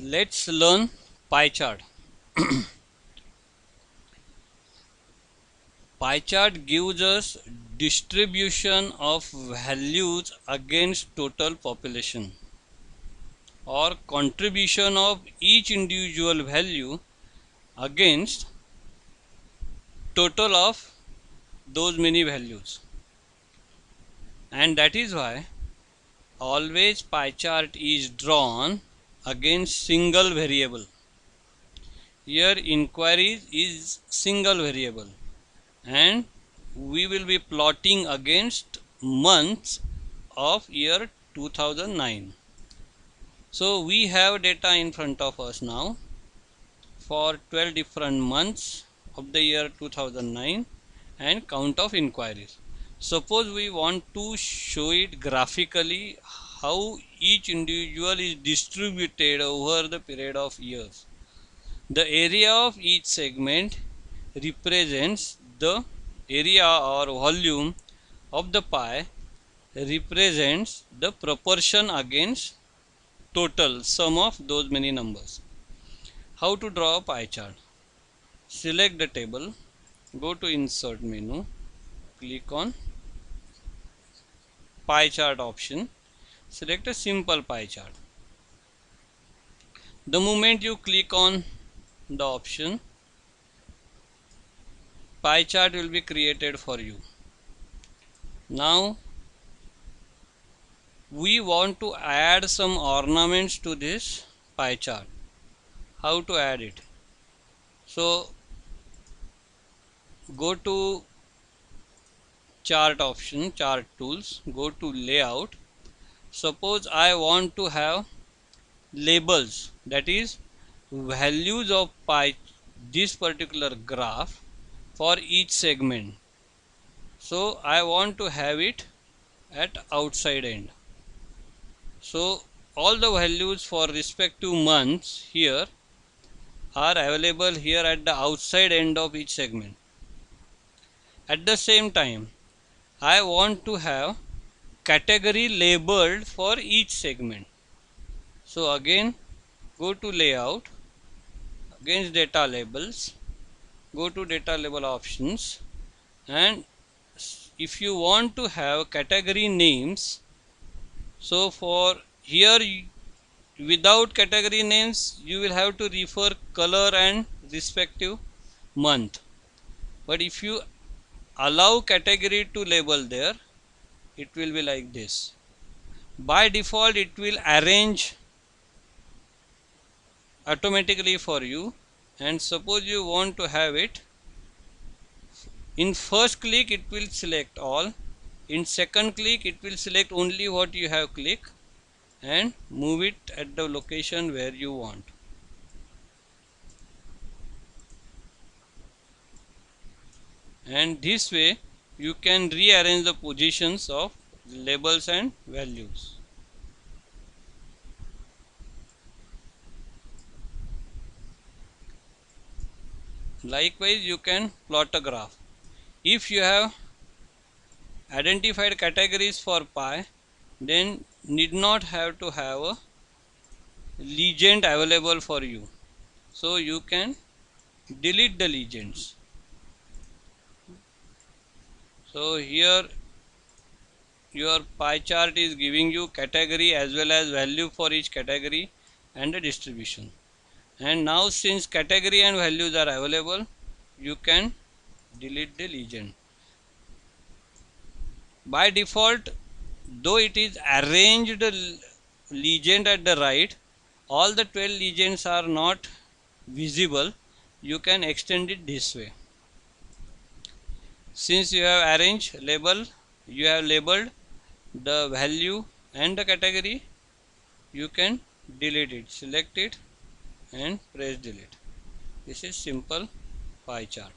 Let's learn pie chart. Pie chart gives us distribution of values against total population or contribution of each individual value against total of those many values. And that is why always pie chart is drawn against single variable. Here inquiry is single variable and we will be plotting against months of year 2009. So we have data in front of us now for 12 different months of the year 2009 and count of inquiries. Suppose we want to show it graphically how each individual is distributed over the period of years. The area of each segment represents the area or volume of the pie represents the proportion against total sum of those many numbers. How to draw a pie chart? Select the table, go to insert menu, click on pie chart option, select a simple pie chart. The moment you click on the option, pie chart will be created for you. Now we want to add some ornaments to this pie chart. How to add it? So go to chart option, chart tools, go to layout. Suppose I want to have labels, that is values of pie, this particular graph for each segment. So I want to have it at outside end. So all the values for respective months here are available here at the outside end of each segment. At the same time, I want to have category labeled for each segment. So again go to layout, against data labels, go to data label options, and if you want to have category names, so for here without category names you will have to refer color and respective month, but if you allow category to label there, it will be like this. By default it will arrange automatically for you, and suppose you want to have it, in first click it will select all, in second click it will select only what you have clicked and move it at the location where you want. And this way you can rearrange the positions of labels and values. Likewise you can plot a graph. If you have identified categories for pie, then need not have to have a legend available for you, so you can delete the legends. So here your pie chart is giving you category as well as value for each category and the distribution. And now since category and values are available, you can delete the legend. By default, though it is arranged legend at the right, all the 12 legends are not visible. You can extend it this way. Since you have arranged label, you have labeled the value and the category, you can delete it, select it and press delete. This is simple pie chart.